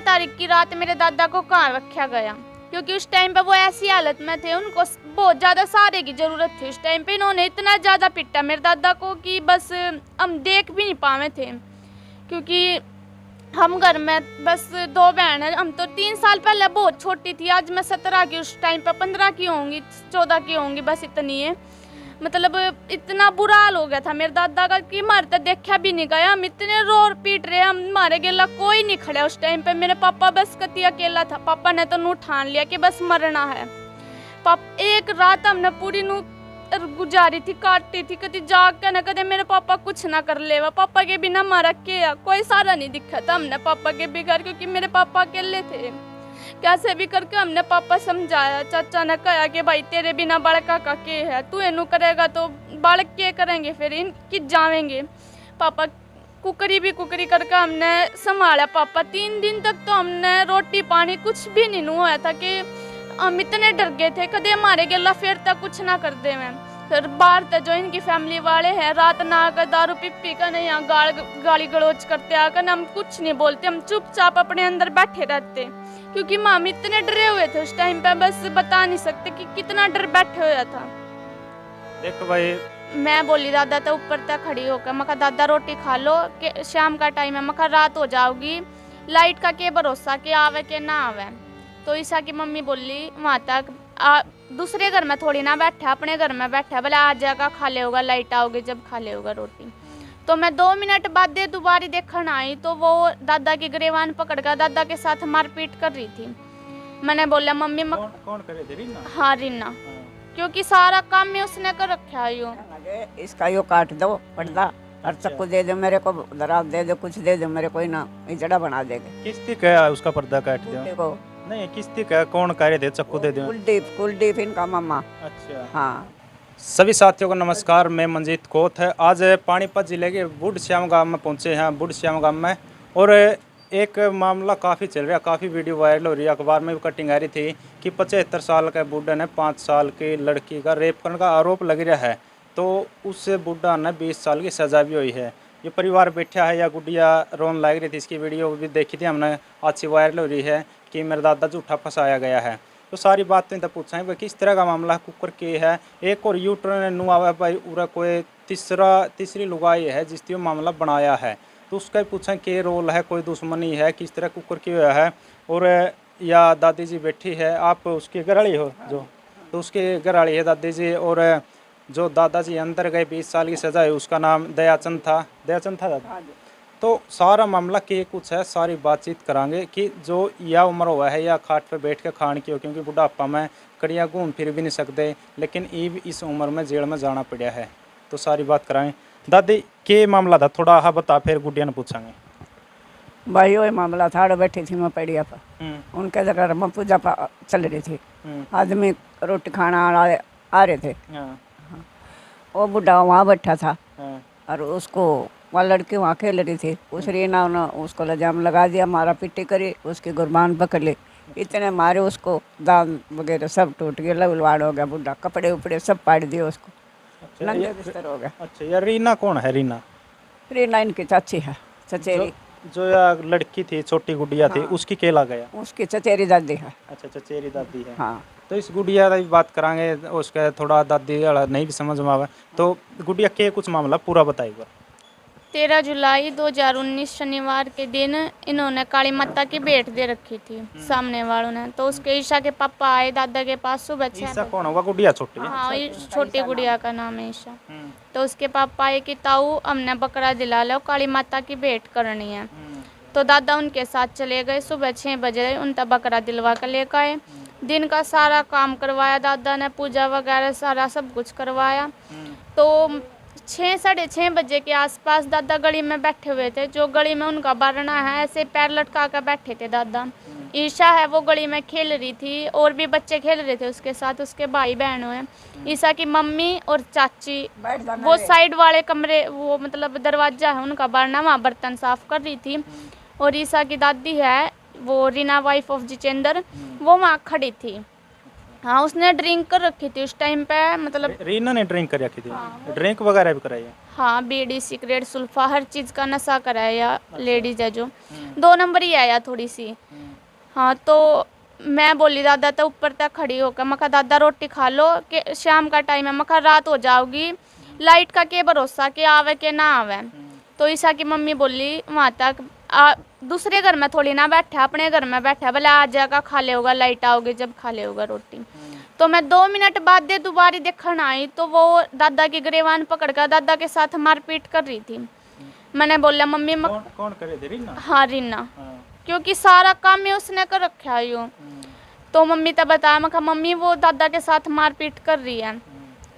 तारीख की रात मेरे दादा को कहाँ रखा गया, क्योंकि उस टाइम पे वो ऐसी हालत में थे, उनको बहुत ज़्यादा सहारे की ज़रूरत थी। उस टाइम पे इन्होंने इतना ज़्यादा पिटा मेरे दादा को कि बस हम देख भी नहीं पाए थे, क्योंकि हम घर में बस 2 बहन हैं। हम तो 3 साल पहले बहुत छोटी थी, आज मैं 17 की, उस टाइम पर 15 की होंगी, 14 की होंगी, बस इतनी है। मतलब इतना बुरा हाल हो गया था मेरे दादा का कि हमारे तो देखा भी नहीं गया। हम इतने रो पीट रहे, हम हमारे गेला कोई नहीं खड़ा उस टाइम पे। मेरे पापा बस कति अकेला था, पापा ने तो नू ठान लिया कि बस मरना है। एक रात हमने पूरी नू गुजारी थी, काटती थी, कभी जाग के न कदे मेरे पापा कुछ ना कर लेवा। पापा के बिना हमारा क्या कोई सहारा नहीं दिखा था हमने पापा के बिगड़, क्योंकि मेरे पापा अकेले थे। कैसे भी करके हमने पापा समझाया। चाचा ने कहा कि भाई तेरे बिना बालका का के है, तू इनू करेगा तो बालक के करेंगे, फिर इन किस जावेंगे। पापा कुकरी भी कुकरी करके हमने संभाला पापा। 3 दिन तक तो हमने रोटी पानी कुछ भी नहीं हुआ था कि हम इतने डर गए थे कदे हमारे गेला फिर तक कुछ ना कर दे। मैं फिर बाहर तक जो इनकी फैमिली वाले हैं रात ना आकर दारू पी कर नहीं, यहाँ गाली गलौज करते आकर, हम कुछ नहीं बोलते, हम चुपचाप अपने अंदर बैठे रहते, क्योंकि माम इतने डरे हुए थे उस टाइम पे, बस बता नहीं सकते कि कितना डर बैठे हुआ था। देखो भाई, मैं बोली दादा तो ऊपर तक खड़ी होकर, मैं कहा दादा रोटी खा लो कि शाम का टाइम है, मैं कहा रात हो जाओगी, लाइट का क्या भरोसा कि आवे कि ना आवे। तो ईशा की मम्मी बोली वहाँ तक दूसरे घर में थोड़ी ना बैठा, अपने घर में बैठा, भले आ जाएगा खा ले होगा, लाइट आओगे जब खा ले होगा रोटी। तो मैं 2 मिनट बाद दोबारा देखने आई तो वो दादा की गिरेबान पकड़ कर दादा के साथ मारपीट कर रही थी। मैंने बोला मम्मी कौन करे थे? रीना? हाँ रीना, क्योंकि सारा काम में उसने कर रखा है। यो इसका यो काट दो पर्दा और चक्कू दे दो मेरे को, दराब दे दो, कुछ दे दो मेरे को, ना जड़ा बना देगा। किस्ती का उसका पर्दा काट दिया? देखो नहीं, किस्ती का कौन कह रहे थे चक्कू दे दो? कुलदीप इनका मामा। अच्छा हाँ। सभी साथियों को नमस्कार, मैं मंजीत कोत है। आज पानीपत जिले के बुढ़ श्याम गांव में पहुंचे हैं, बुढ़ श्याम गांव में, और एक मामला काफ़ी चल रहा है, काफ़ी वीडियो वायरल हो रही है, अखबार में भी कटिंग आ रही थी कि 75 साल के बुढ़ा ने 5 साल की लड़की का रेप करने का आरोप लग रहा है। तो उस बुढ़ा ने 20 साल की सजा भी हुई है। ये परिवार बैठा है या गुड़िया रोन लग रही थी, इसकी वीडियो भी देखी थी हमने, अच्छी वायरल हो रही है कि मेरा दादा झूठा फंसाया गया है। तो सारी बातें तो पूछा भाई किस तरह का मामला कुकर के है। एक और यूट्यूबर नु आवा भाई उरा कोई तीसरी लुगाई है जिसने मामला बनाया है, तो उसका भी पूछा के रोल है, कोई दुश्मनी है, किस तरह कुकर के हुआ है। और या दादी जी बैठी है, आप उसके घरवाली हो जो, तो उसके घरवाली है दादी जी, और जो दादाजी अंदर गए 20 साल की सजा है, उसका नाम दयाचंद था दादा। तो सारा मामला के कुछ है, सारी बातचीत करांगे कि जो यह उम्र हुआ है या खाट पे बैठ के खान की हो, क्योंकि बुढ़ापा में कड़ियाँ घूम फिर भी नहीं सकते, लेकिन ईब इस उम्र में जेल में जाना पड़ा है। तो सारी बात कराएं। दादी के मामला था थोड़ा हाँ बता, फिर गुडिया ने पूछांगे। भाई वही मामला था, बैठी थी मैं पेड़िया पर, उनके घर में पूजा चल रही थी, आदमी रोटी खाना आ रहे थे, वो बुढ़ा वहाँ बैठा था और उसको वहाँ लड़की वहाँ खेल रही थी, उस रीना ने उसको लजाम लगा दिया, मारा पिट्टी करी, उसकी गुरबान पकड़ ली, इतने मारे उसको, दांत वगैरह सब टूट गए, लवलवाड़ हो गया, बुढ़ा कपड़े उपड़े सब पाड़ दिए उसको। अच्छा, नंगे बिस्तर हो गया। अच्छा यार, रीना कौन है? रीना इनकी चाची है, चचेरी। जो यार लड़की थी, छोटी गुड़िया थी, उसकी केला गया? उसकी चचेरी दादी है। अच्छा, चचेरी दादी है। हाँ। तो इस गुड़िया की बात करांगे, उसका थोड़ा दादी वाला नहीं भी समझ में आवे, तो गुड़िया के कुछ मामला पूरा बताइएगा। 13 जुलाई 2019 शनिवार के दिन इन्होंने काली माता की भेंट दे रखी थी सामने वालों ने। तो उसके ईशा के पापा आए दादा के पास सुबह 6 ईशा कौन होगा? गुड़िया छोटी? हाँ, छोटी गुड़िया का नाम है ईशा। तो उसके पापा आए कि ताऊ हमने बकरा दिला लो, काली माता की भेंट करनी है। तो दादा उनके साथ चले गए, सुबह 6 बजे उनका बकरा दिलवा कर लेकर आए। दिन का सारा काम करवाया दादा ने, पूजा वगैरह सारा सब कुछ करवाया। तो 6 साढ़े 6 बजे के आसपास दादा गली में बैठे हुए थे, जो गली में उनका बारना है, ऐसे पैर लटका कर बैठे थे दादा। ईशा है वो गली में खेल रही थी, और भी बच्चे खेल रहे थे उसके साथ, उसके भाई बहनों हैं। ईशा की मम्मी और चाची वो साइड वाले कमरे, वो मतलब दरवाजा है उनका बारना, वहाँ बर्तन साफ कर रही थी। और ईशा की दादी है वो रीना वाइफ ऑफ जितेंद्र, वो वहाँ खड़ी थी। हाँ, उसने ड्रिंक कर रखी थी उस टाइम पे, मतलब रीना ने ड्रिंक कर रखी थी, ड्रिंक वगैरह भी कराई है? हाँ, बीड़ी सिगरेट सुल्फा हर चीज़ का नशा कराया। लेडीज है जो 2 नंबर ही आया थोड़ी सी। हाँ, तो मैं बोली दादा तो ऊपर तक खड़ी होकर, मैं कहा दादा रोटी खा लो कि शाम का टाइम है, मैं कहा रात हो जाओगी, लाइट का क्या भरोसा कि आवे कि ना आवे। तो ईशा की मम्मी बोली वहाँ तक दूसरे घर में थोड़ी ना बैठा, अपने घर में बैठा, भले आ जाएगा खा ले होगा, लाइट आओगे जब खा ले होगा रोटी। तो मैं 2 मिनट बाद दे दोबारा देखने आई तो वो दादा की गिरेबान पकड़ कर दादा के साथ मारपीट कर रही थी। मैंने बोला मम्मी कौन करे थे, रीना? हाँ, रीना, क्योंकि सारा काम ही उसने कर रखा है यूँ। तो मम्मी तब बताया, मैं कहा मम्मी वो दादा के साथ मारपीट कर रही है,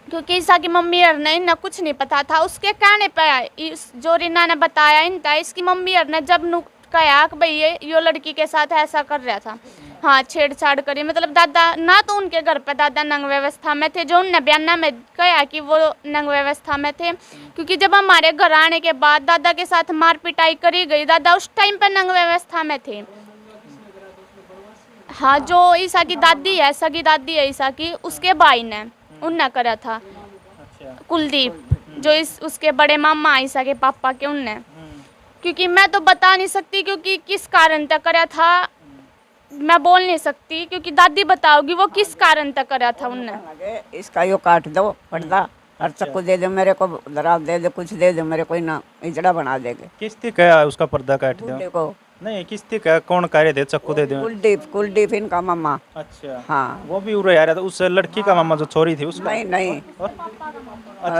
क्योंकि ईशा की मम्मी और ने ना कुछ नहीं पता था। उसके कहने पे जो रीना ने बताया इन था, इसकी मम्मी और ने जब नु कहा कि भाई यो लड़की के साथ ऐसा कर रहा था, हाँ छेड़छाड़ करी, मतलब दादा ना तो उनके घर पे दादा नंग व्यवस्था में थे, जो उनने बयाना में कहा कि वो नंग व्यवस्था में थे, क्योंकि जब हमारे घर आने के बाद दादा के साथ मार पिटाई करी गई, दादा उस टाइम पे नंग व्यवस्था में थे। हाँ, जो ईशा की दादी है, सगी दादी है ईशा की, उसके भाई ने उनने करा था। कुलदीप जो उसके बड़े मामा ईशा के पापा के, उनने, क्योंकि मैं तो बता नहीं सकती क्योंकि किस कारण तक करा था मैं बोल नहीं सकती, क्योंकि दादी बताओगी वो किस कारण तक करा था उनने। इसका यो काट दो पर्दा और चक्कू दे दो मेरे को, दराज दे दो, कुछ दे दो मेरे को, ना इजड़ा बना देंगे। किस्ती क्या उसका पर्दा काट दो? देखो नहीं, किस्ती क्या, कौन कह रहे थे चक्कू दे दो? कुलदीप इनका मामा। अच्छा, हाँ, वो भी उरे आ रहा था, उस लड़की का मामा जो छोरी थी उसका? नहीं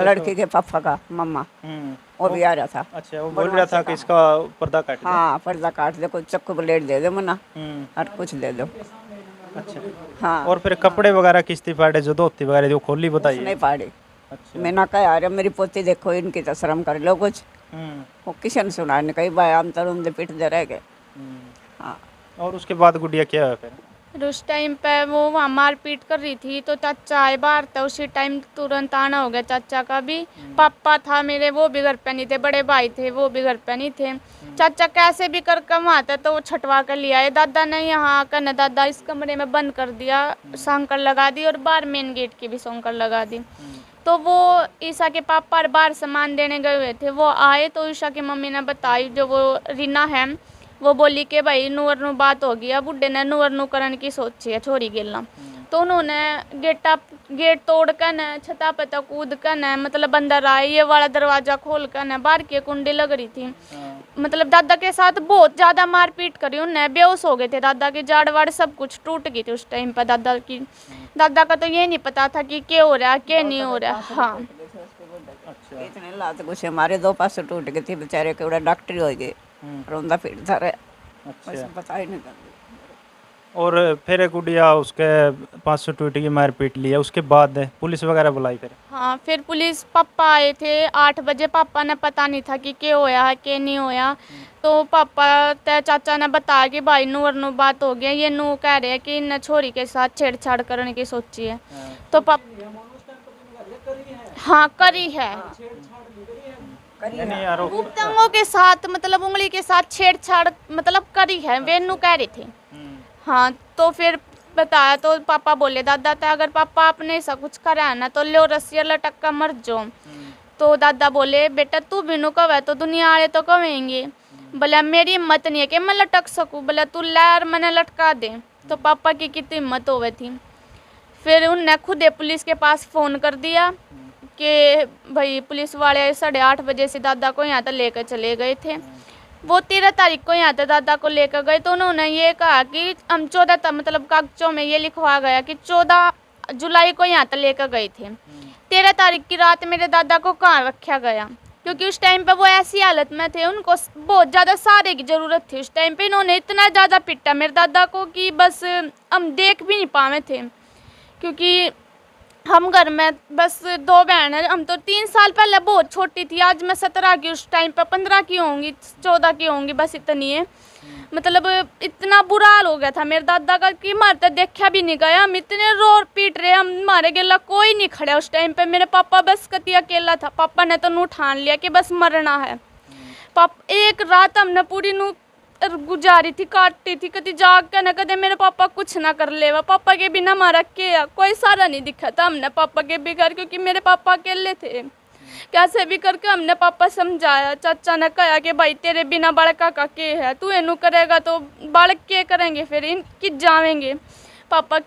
लड़की के पापा का मामा, वो भी आ रहा था। अच्छा, वो बोल रहा था कि इसका पर्दा काट दो। हाँ, पर्दा काट दे, कुछ चक्कू प्लेट दे दो मना, और कुछ दे दो। अच्छा, हाँ, और फिर कपड़े वगैरह किस्ती फाड़े, जो धोती वगैरह वो खोली, बताइए। नहीं पाड़ी। अच्छा, मैं ना कहा अरे मेरी पोती देखो, इनकी तो शर्म कर लो कुछ। वो किशन सुना ने कही भाई हम तो उनके पिट दे रह गए। हाँ, और उसके बाद गुड़िया क्या है फिर? उस टाइम पे वो वहाँ मारपीट कर रही थी तो चाचा आए बाहर, तो उसी टाइम तुरंत आना हो गया चाचा का भी। पापा था मेरे, वो भी घर पे नहीं थे, बड़े भाई थे वो भी घर पे नहीं थे। चाचा कैसे भी कर कम आता तो वो छटवा कर लिया है। दादा ने यहाँ आकर न दादा इस कमरे में बंद कर दिया, सांकर लगा दी और बाहर मेन गेट की भी सांकर लगा दी। तो वो ईशा के पापा बाहर सामान देने गए हुए थे, वो आए तो ईशा की मम्मी ने बताई, जो वो रीना है वो बोली कि भाई नुअर नु बात हो गई, बुढ़े ने नुअर नु करने की सोची है छोरी गिलना। तो उन्होंने गेट तोड़ कर न छता पे तक कूद कर न मतलब अंदर आए, ये वाला दरवाज़ा खोल कर न बाहर की कुंडी लग रही थी, मतलब दादा के साथ बहुत ज़्यादा मारपीट करी उन्हें। बेहोश हो गए थे दादा की, जाड़ वाड़ सब कुछ टूट गई थी उस टाइम पर दादा की। दादा का तो ये नहीं पता था कि क्या हो रहा है क्या नहीं हो रहा। हाँ, इतने लात कुछ हमारे 2 पास टूट गए थे बेचारे के, उड़ा डॉक्टर हो गए, रोंदा फिरता रहे। अच्छा, पता ही नहीं था। और फिर गुड़िया उसके 500 टूटी की मार पीट लिया, उसके बाद पुलिस वगैरह बुलाई फिर? हाँ, फिर पुलिस पापा आए थे 8 बजे। पापा ने पता नहीं था कि क्या होया है क्या नहीं होया। तो पापा ते चाचा ने बताया कि भाई नूर नू बात हो गया, ये नू कह रहे हैं कि इन छोरी के साथ छेड़छाड़ करने की सोची है। तो पापा हाँ करी है, गुप्तंगों के साथ मतलब उंगली के साथ छेड़छाड़ मतलब करी है, वे नू कह रही थी। हाँ, तो फिर बताया तो पापा बोले दादा था अगर पापा आपने ऐसा कुछ करा है ना तो लो रस्सिया लटक कर मर जाओ। तो दादा बोले बेटा तू भी नु कवे तो दुनिया वाले तो कहेंगे, बोला मेरी हिम्मत नहीं है कि मैं लटक सकूँ, बोला तू लहर मैंने लटका दे। तो पापा की कितनी हिम्मत हो गई थी। फिर उनने खुद पुलिस के पास फ़ोन कर दिया कि भाई पुलिस वाले 8:30 बजे से दादा को यहाँ तक लेकर चले गए थे। वो 13 तारीख को यहाँ तक दादा को लेकर गए तो उन्होंने ये कहा कि हम 14 मतलब कागजों में ये लिखवा गया कि 14 जुलाई को यहाँ तक लेकर गए थे। 13 तारीख की रात मेरे दादा को कहाँ रखा गया, क्योंकि उस टाइम पे वो ऐसी हालत में थे, उनको बहुत ज़्यादा सहारे की ज़रूरत थी। उस टाइम पे इन्होंने इतना ज़्यादा पिटा मेरे दादा को कि बस हम देख भी नहीं पाए थे, क्योंकि हम घर में बस 2 बहन हैं। हम तो 3 साल पहले बहुत छोटी थी, आज मैं 17 की, उस टाइम पर 15 की होंगी 14 की होंगी, बस इतनी है। मतलब इतना बुरा हाल हो गया था मेरे दादा का कि हमारे तो देखा भी नहीं गया। हम इतने रो पीट रहे, हम हमारे गेला कोई नहीं खड़ा उस टाइम पे। मेरे पापा बस कति अकेला था, पापा ने तो नू ठान लिया कि बस मरना है। पापा एक रात हमने पूरी नू गुजारी थी, काटती थी, कभी जाग के ना कदे मेरे पापा कुछ ना कर लेवा। पापा के बिना हमारा क्या कोई सहारा नहीं दिखा था हमने पापा के बिगड़, क्योंकि मेरे पापा अकेले थे। कैसे भी करके हमने पापा समझाया। चाचा ने कहा कि भाई तेरे बिना बालका का के है, तू इनू करेगा तो बालक के करेंगे, फिर इन कि जावेंगे। पापा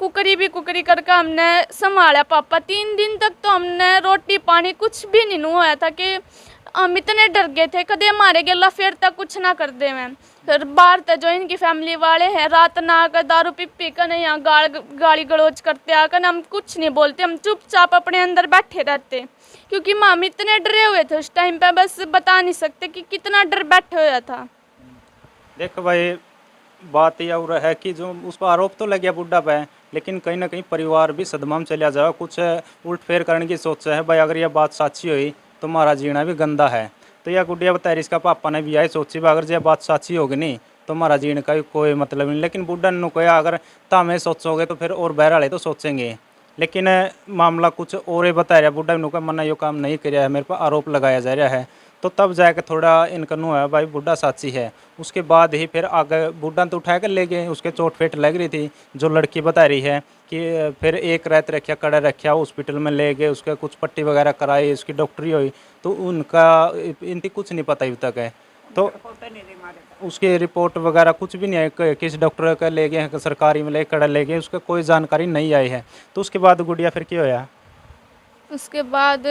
कुकरी करके हमने संभाला पापा। 3 दिन तक तो हमने रोटी पानी कुछ भी नहीं हुआ था कि हम इतने डर गए थे कदे हमारे गेला फिर तक कुछ ना कर दे। मैं फिर बाहर तक जो इनकी फैमिली वाले हैं रात ना आकर दारू पी कर यहाँ गाली गलौज करते आकर, हम कुछ नहीं बोलते, हम चुपचाप अपने अंदर बैठे रहते, क्योंकि माम इतने डरे हुए थे उस टाइम पे, बस बता नहीं सकते कि कितना डर बैठे हुआ था। देखो भाई, बात यह और है कि जो उस पर आरोप तो लग गया बुढ़ा पे, लेकिन कहीं ना कहीं परिवार भी सदमा में चला जाए। कुछ उल्ट फेर करने की सोच है भाई, अगर यह बात सच्ची हुई तो हमारा जीना भी गंदा है। तो यह गुड़िया बता रही, इसका पापा ने भी यही सोची अगर यह बात सच्ची होगी नहीं तो हमारा जीने का भी कोई मतलब नहीं। लेकिन बुढ़ा ने कहा अगर तामे सोचोगे तो फिर और बहर वाले तो सोचेंगे। लेकिन मामला कुछ और ही बता रहा, बुढ़ा ने मना यो काम नहीं कर रहा है, मेरे पर आरोप लगाया जा रहा है। तो तब जाकर थोड़ा इनका नु है भाई बुढ़ा साची है। उसके बाद ही फिर आगे बुढ़ा तो उठा कर ले गए, उसके चोट फेट लग रही थी। जो लड़की बता रही है कि फिर एक रात रखा, कड़ा रखा, हॉस्पिटल में ले गए, उसके कुछ पट्टी वगैरह कराई, उसकी डॉक्टरी हुई, तो उनका इनकी कुछ नहीं पता अभी तक है। तो उसकी रिपोर्ट वगैरह कुछ भी नहीं आई, किस डॉक्टर का ले गए, सरकारी में ले कड़ा ले गए, उसका कोई जानकारी नहीं आई है। तो उसके बाद गुड़िया फिर क्या होया? उसके बाद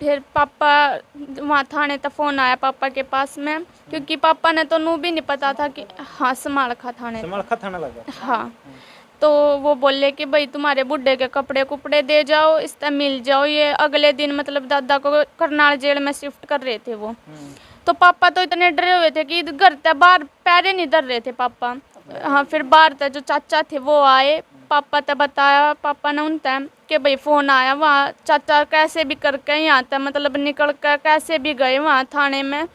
फिर पापा वहाँ थाने तक फ़ोन आया पापा के पास में, क्योंकि पापा ने तो नू भी नहीं पता था कि हाँ समालखा थाने लगा। हाँ, तो वो बोले कि भाई तुम्हारे बुढ़े के कपड़े कुपड़े दे जाओ, इस तरह मिल जाओ। ये अगले दिन मतलब दादा को करनाल जेल में शिफ्ट कर रहे थे वो। तो पापा तो इतने डरे हुए थे कि घर तक बाहर पैरे नहीं धर रहे थे पापा। हाँ, फिर बाहर तक जो चाचा थे वो आए, पापा तक बताया पापा ने उन तक कि भाई फ़ोन आया वहाँ, चाचा कैसे भी करके यहाँ तक मतलब निकल कर कैसे भी गए वहाँ थाने में,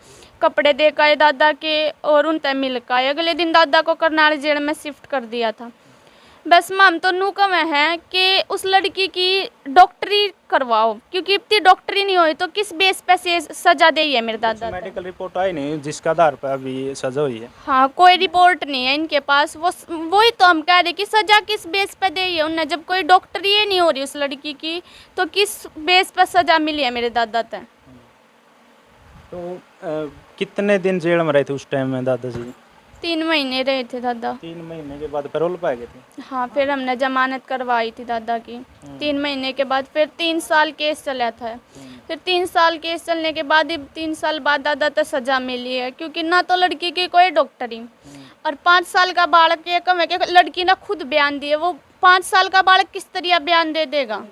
कपड़े दे कर आए दादा के और उन तक मिल कर आए। अगले दिन दादा को करनाल जेल में शिफ्ट कर दिया था। बस माम तो नू कम है कि उस लड़की की डॉक्टरी करवाओ, क्योंकि इतनी डॉक्टरी नहीं हुई तो किस बेस पे से सजा दी है मेरे दादा। मेडिकल रिपोर्ट आई नहीं जिसका आधार पर अभी सजा हुई है? हाँ, कोई रिपोर्ट नहीं है इनके पास। वही तो हम कह रहे कि सजा किस बेस पे दी है उन्हें, जब कोई डॉक्टरी ही नहीं हो रही उस लड़की की, तो किस बेस पर सजा मिली है मेरे दादा तक। तो कितने दिन जेल में रहे थे उस टाइम में दादाजी? 3 महीने रहे थे दादा। 3 महीने के बाद पैरोल पाए गए थे? हाँ, फिर हमने जमानत करवाई थी दादा की। 3 महीने के बाद फिर 3 साल केस चला था। फिर 3 साल केस चलने के बाद 3 साल बाद दादा तो सज़ा मिली है, क्योंकि ना तो लड़की की कोई डॉक्टरी और 5 साल का बालक ये कम है कि लड़की ने खुद बयान दिए, वो 5 साल का बालक किस तरह बयान दे देगा?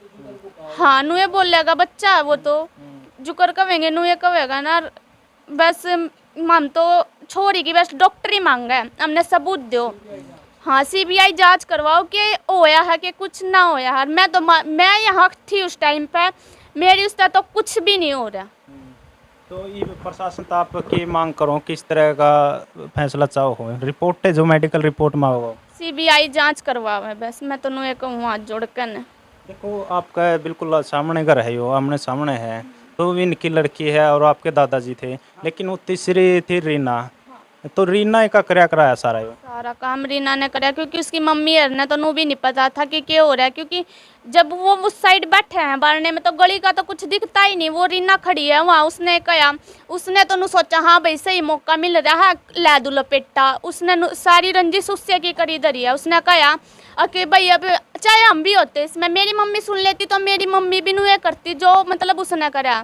हाँ, नू ये बोलेगा बच्चा है वो, तो जुकर कहेंगे नू ये कहेगा ना। बस हम तो छोरी की बस डॉक्टरी मांगा है, हमने सबूत दो। हाँ, CBI जांच करवाओ कि होया है कि कुछ ना होया है। मैं यहाँ थी उस टाइम पे, मेरी उस तरह तो कुछ भी नहीं हो रहा। तो ये प्रशासन तो आपकी मांग करो किस तरह का फैसला चाहो हो? रिपोर्ट है जो मेडिकल रिपोर्ट मांगो, CBI जांच करवाओ है बस। मैं तो नू कहूँ हाथ जोड़ कर। देखो आपका बिल्कुल सामने घर है, वो आमने सामने है, तो इनकी लड़की है और आपके दादाजी थे, लेकिन वो तीसरी थी रीना। तो रीना का कराया सारा काम रीना ने कराया, क्योंकि उसकी मम्मी ने तो नू भी नहीं पता था कि क्या हो रहा है, क्योंकि जब वो उस साइड बैठे हैं बारने में तो गली का तो कुछ दिखता ही नहीं। वो रीना खड़ी है वहाँ, उसने कहा, उसने तो नू सोचा हाँ भाई सही मौका मिल रहा है लै दू लपेटा। उसने सारी रंजिश उससे की करी धरी है। उसने कहा कि भाई अब चाहे हम भी होते इसमें, मेरी मम्मी सुन लेती तो मेरी मम्मी भी नू ये करती जो मतलब उसने करा।